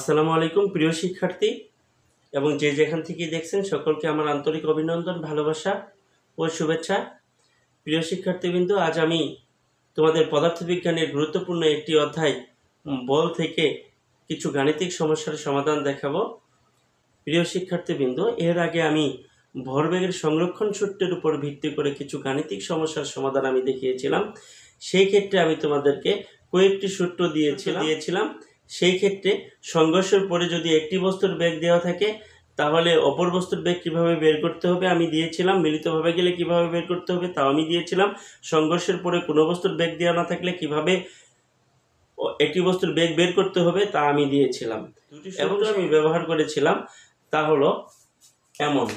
আসসালামু আলাইকুম প্রিয় শিক্ষার্থী এবং যে যেখান থেকে দেখছেন সকলকে আমার আন্তরিক অভিনন্দন, ভালোবাসা ও শুভেচ্ছা। প্রিয় শিক্ষার্থীবৃন্দ, আজ আমি তোমাদের পদার্থবিজ্ঞানের গুরুত্বপূর্ণ একটি অধ্যায় বল থেকে কিছু গাণিতিক সমস্যার সমাধান দেখাবো। প্রিয় শিক্ষার্থীবৃন্দ, এর আগে আমি ভরবেগের সংরক্ষণ সূত্রের উপর ভিত্তি করে কিছু গাণিতিক সমস্যার সমাধান আমি দেখিয়েছিলাম। সেই ক্ষেত্রে আমি তোমাদেরকে কয়েকটি সূত্র দিয়েছিলাম। সেই ক্ষেত্রে সংঘর্ষের পরে যদি একটি বস্তুর বেগ দেওয়া থাকে তাহলে অপর বস্তুর বেগ কিভাবে বের করতে হবে আমি দিয়েছিলাম। মিলিতভাবে গেলে কিভাবে বের করতে হবে তাও আমি দিয়েছিলাম। সংঘর্ষের পরে কোনো বস্তুর বেগ দেওয়া না থাকলে কিভাবে একটি বস্তুর বেগ বের করতে হবে তা আমি দিয়েছিলাম। এবং আমি ব্যবহার করেছিলাম তা হলো এমন।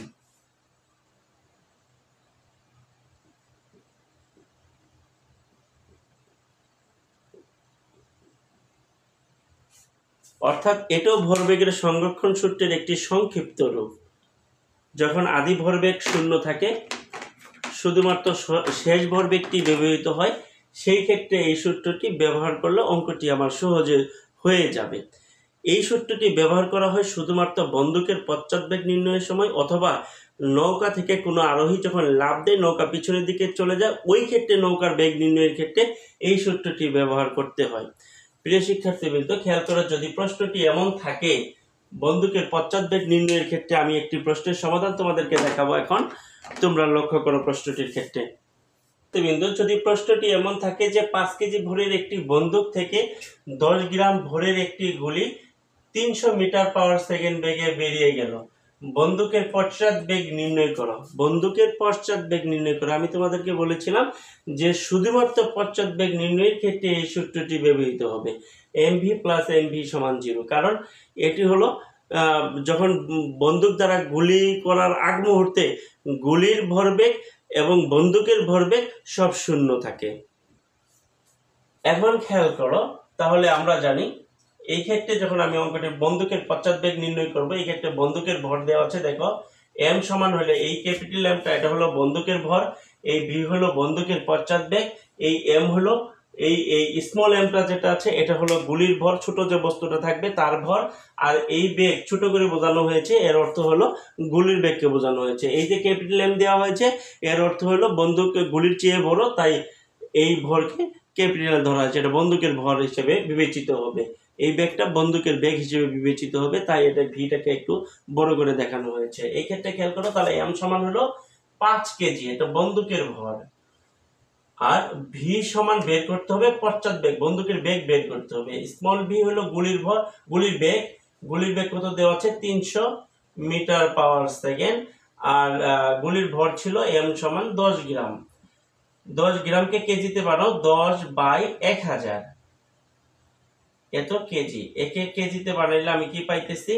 অর্থাৎ এটাও ভরবেগের সংরক্ষণ সূত্রের একটি সংক্ষিপ্ত রূপ। যখন আদি ভরবেগ শূন্য থাকে, শুধুমাত্র শেষ ভরবেগটি ব্যবহৃত হয়, সেই ক্ষেত্রে এই সূত্রটি ব্যবহার করলে অঙ্কটি আমার সহজে হয়ে যাবে। এই সূত্রটি ব্যবহার করা হয় শুধুমাত্র বন্দুকের পশ্চাৎবেগ নির্ণয়ের সময়, অথবা নৌকা থেকে কোনো আরোহী যখন লাফ দেয় নৌকা পিছনের দিকে চলে যায়, ওই ক্ষেত্রে নৌকার বেগ নির্ণয়ের ক্ষেত্রে এই সূত্রটি ব্যবহার করতে হয়। প্রিয় শিক্ষার্থীবৃন্দ, খেয়াল করো, যদি প্রশ্নটি এমন থাকে বন্দুকের পশ্চাৎবেগ নির্ণয়ের ক্ষেত্রে, আমি একটি প্রশ্নের সমাধান তোমাদেরকে দেখাবো এখন। তোমরা লক্ষ্য করো প্রশ্নটির ক্ষেত্রে। যদি প্রশ্নটি এমন থাকে যে 5 কেজি ভরের একটি বন্দুক থেকে 10 গ্রাম ভরের একটি গুলি 300 মিটার পাওয়ার সেকেন্ড বেগে বেরিয়ে গেল, বন্দুকের পশ্চাৎবেগ নির্ণয় করো। বন্দুকের পশ্চাৎবেগ নির্ণয় করো, আমি তোমাদেরকে বলেছিলাম যে শুধুমাত্র পশ্চাৎবেগ নির্ণয়ের ক্ষেত্রে এই সূত্রটি ব্যবহৃত হবে, mv প্লাস mv সমান 0। কারণ এটি হলো যখন বন্দুক দ্বারা গুলি করার আগ মুহূর্তে গুলির ভরবেগ এবং বন্দুকের ভরবেগ সব শূন্য থাকে। এখন খেয়াল করো, তাহলে আমরা জানি এই ক্ষেত্রে যখন আমি অঙ্কটি বন্দুকের পশ্চাৎবেগ নির্ণয় করব, এই ক্ষেত্রে বন্দুকের ভর দেওয়া আছে। দেখো, m সমান হলে এই ক্যাপিটাল এমটা এটা হলো বন্দুকের ভর, এই v হলো বন্দুকের পশ্চাৎবেগ, এই m হলো এই স্মল এমটা যেটা আছে এটা হলো গুলির ভর, ছোট যে বস্তুটা থাকবে তার ভর। আর এই বেগ ছোট করে বোঝানো হয়েছে, এর অর্থ হলো গুলির বেগকে বোঝানো হয়েছে। এই যে ক্যাপিটাল এম দেওয়া হয়েছে এর অর্থ হলো বন্দুক গুলির চেয়ে বড়, তাই এই ভরকে ক্যাপিটাল ধরা হয়েছে, এটা বন্দুকের ভর হিসেবে বিবেচিত হবে। এই বেগটা বন্দুকের বেগ হিসেবে বিবেচিত হবে, তাই এটা ভিটাকে একটু বড় করে দেখানো হয়েছে। এই ক্ষেত্রে খেয়াল করো, তাহলে m সমান হলো 5 কেজি, এটা বন্দুকের ভর। আর ভি সমান বের করতে হবে পশ্চাৎবেগ, বন্দুকের বেগ বের করতে হবে। স্মল ভি হলো গুলির ভর, গুলির বেগ কত দেওয়া আছে 300 মিটার পাওয়ার সেকেন্ড। আর গুলির ভর ছিল m সমান 10 গ্রাম। 10 গ্রামকে কেজিতে বানাও 10/1000, এত কেজি। একে কেজিতে বানাইলে আমি কি পাইতেছি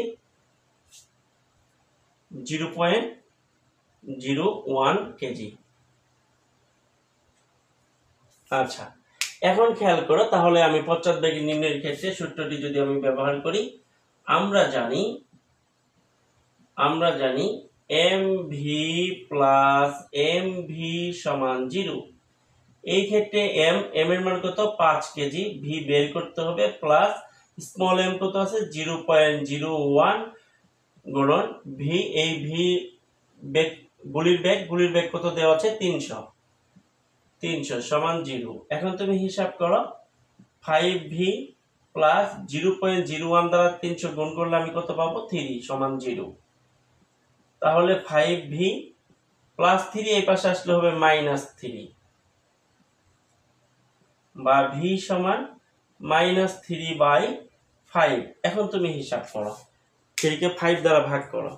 0.01 কেজি। আচ্ছা, এখন খেয়াল করো, তাহলে আমি পশ্চাৎবেগ নির্ণয়ের ক্ষেত্রে সূত্রটি যদি আমি ব্যবহার করি, আমরা জানি mv প্লাস mv সমান 0। এই ক্ষেত্রে m এর মান কত 5 কেজি, v বের করতে হবে, প্লাস স্মল m কত আছে 0.01 গুণন v, এই v বেগ গুলির বেগ কত দেওয়া আছে 300 সমান 0। এখন তুমি হিসাব করো, 5v প্লাস 0.01 দ্বারা 300 গুণ করলে আমি কত পাবো 3 সমান 0। তাহলে 5v প্লাস 3 এই পাশে আসলে হবে -3, বা v সমান -3/5। এখন তুমি হিসাব করো, 3 কে 5 দ্বারা ভাগ করো,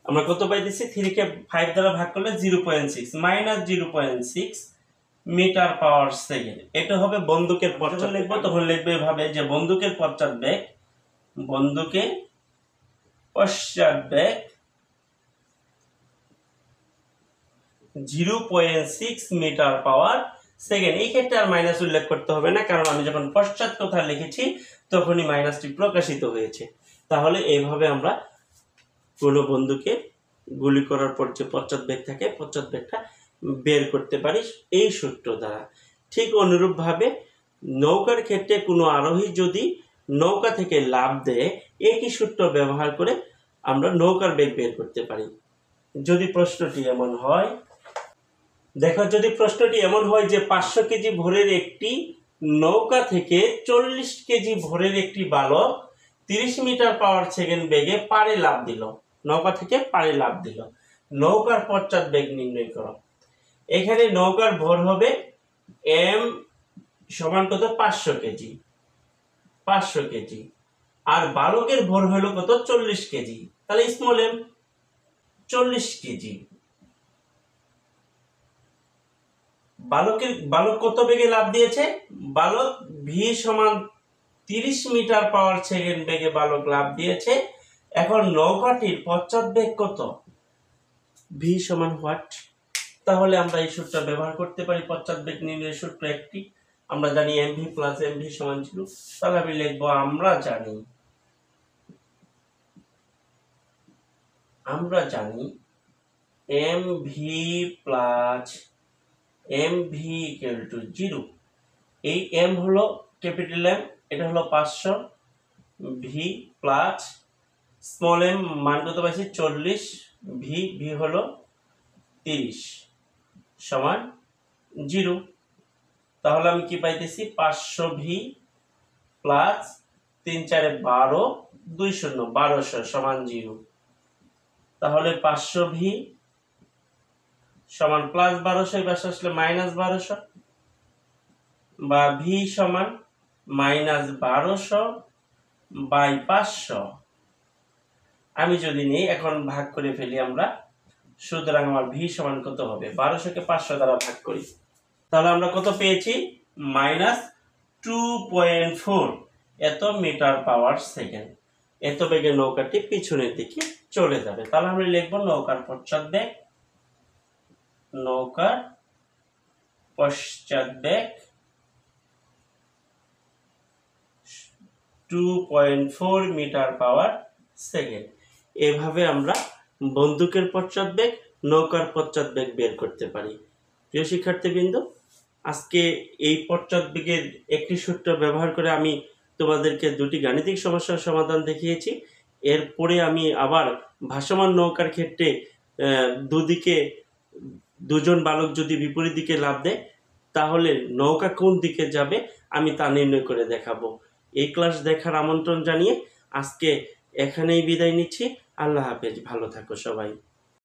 আমরা কত পাইতেছি 3 কে 5 দ্বারা ভাগ করলে 0.6, -0.6 মিটার পাওয়ার সেকেন্ড। এটা হবে বন্দুকের পশ্চাৎবেগ। লিখবো তখন লিখবে এভাবে যে বন্দুকের পশ্চাৎবেগ 0.6 মিটার পাওয়ার সেকেন্ড। এই ক্ষেত্রে আর মাইনাস উল্লেখ করতে হবে না, কারণ আমি যখন পশ্চাৎ কথা লিখেছি তখনই মাইনাসটি প্রকাশিত হয়েছে। তাহলে এইভাবে আমরা কোনো বন্দুকে গুলি করার পর যে পশ্চাৎবেগ থাকে পশ্চাৎবেগটা বের করতে পারি এই সূত্র দ্বারা। ঠিক অনুরূপভাবে নৌকার ক্ষেত্রে কোনো আরোহী যদি নৌকা থেকে লাফ দিয়ে একই সূত্র ব্যবহার করে আমরা নৌকার বেগ বের করতে পারি। যদি প্রশ্নটি এমন হয়, দেখো যদি প্রশ্নটি এমন হয় যে 500 কেজি ভরের একটি নৌকা থেকে 40 কেজি ভরের একটি বালক 30 মিটার পার সেকেন্ড বেগে পাড়ে লাফ দিল, নৌকা থেকে পাড়ে লাফ দিল, নৌকার পশ্চাৎ বেগ নির্ণয় করো। এখানে নৌকার ভর হবে m সমান কত 500 কেজি, 500 কেজি, আর বালকের ভর হলো কত 40 কেজি, তাহলে স্মল m 40 কেজি। বালক কত বেগে লাফ দিয়েছে? বালক v সমান 30 মিটার পার সেকেন্ড বেগে বালক লাফ দিয়েছে। এখন নৌকাটির পশ্চাৎ বেগ কত? v সমান হোয়াট? তাহলে আমরা এই সূত্র ব্যবহার করতে পারি। পশ্চাৎ বেগ নির্ণয়ের সূত্র একটি, আমরা জানি mv প্লাস mv সমান 0। তাহলে আমি লিখব আমরা জানি mv plus mv equal to 0। এই m হলো ক্যাপিটাল M, এটা হলো 500, v প্লাস স্মল m মান কত পাইছি 40, v হলো 30 সমান 0। তাহলে আমি কি পাইতেছি 500v প্লাস 3 4 12 2 0 1200 সমান 0। তাহলে 500v সমান প্লাস 1200, এই পাশে আসলে মাইনাস 1200, বা v সমান মাইনাস 1200 বাই 500। আমি যদি নেই এখন ভাগ করে ফেলি আমরা, সুতরাং আমার v সমান কত হবে? 1200 কে 500 দ্বারা ভাগ করি, তাহলে আমরা কত পেয়েছি? মাইনাস 2.4 এত মিটার পাওয়ার সেকেন্ড। এত বেগে নৌকাটি পিছনের দিকে চলে যাবে। তাহলে আমরা লিখব নৌকার পশ্চাৎ বেগ, নৌকার পশ্চাৎ বেগ 2.4 মিটার পাওয়ার সেকেন্ড। এভাবে আমরা বন্দুকের পশ্চাৎ বেগ, নৌকার পশ্চাৎ বেগ বের করতে পারি। প্রিয় শিক্ষার্থীবৃন্দ, আজকে এই পশ্চাৎ বেগের একটি সূত্র ব্যবহার করে আমি তোমাদেরকে দুটি গাণিতিক সমস্যার সমাধান দেখিয়েছি। এরপরে আমি আবার ভাসমান নৌকার ক্ষেত্রে দুদিকে দুজন বালক যদি বিপরীত দিকে লাফ দেয় তাহলে নৌকা কোন দিকে যাবে আমি তা নির্ণয় করে দেখাবো। এই ক্লাস দেখার আমন্ত্রণ জানিয়ে আজকে এখানেই বিদায় নিচ্ছি। আল্লাহ হাফেজ, ভালো থাকো সবাই।